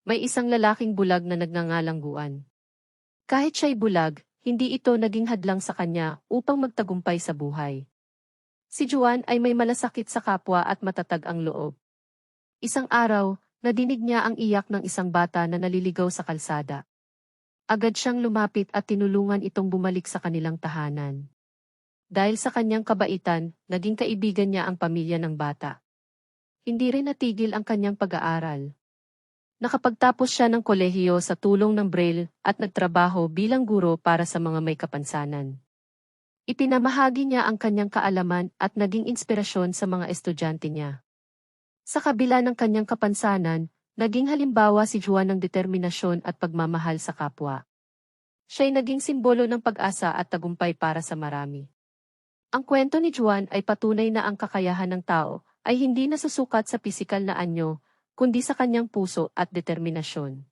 May isang lalaking bulag na nagngangalangguan. Kahit siya'y bulag, hindi ito naging hadlang sa kanya upang magtagumpay sa buhay. Si Juan ay may malasakit sa kapwa at matatag ang loob. Isang araw, nadinig niya ang iyak ng isang bata na naliligaw sa kalsada. Agad siyang lumapit at tinulungan itong bumalik sa kanilang tahanan. Dahil sa kanyang kabaitan, naging kaibigan niya ang pamilya ng bata. Hindi rin natigil ang kanyang pag-aaral. Nakapagtapos siya ng kolehiyo sa tulong ng Braille at nagtrabaho bilang guro para sa mga may kapansanan. Ipinamahagi niya ang kanyang kaalaman at naging inspirasyon sa mga estudyante niya. Sa kabila ng kanyang kapansanan, naging halimbawa si Juan ng determinasyon at pagmamahal sa kapwa. Siya'y naging simbolo ng pag-asa at tagumpay para sa marami. Ang kwento ni Juan ay patunay na ang kakayahan ng tao ay hindi nasusukat sa pisikal na anyo, kundi sa kanyang puso at determinasyon.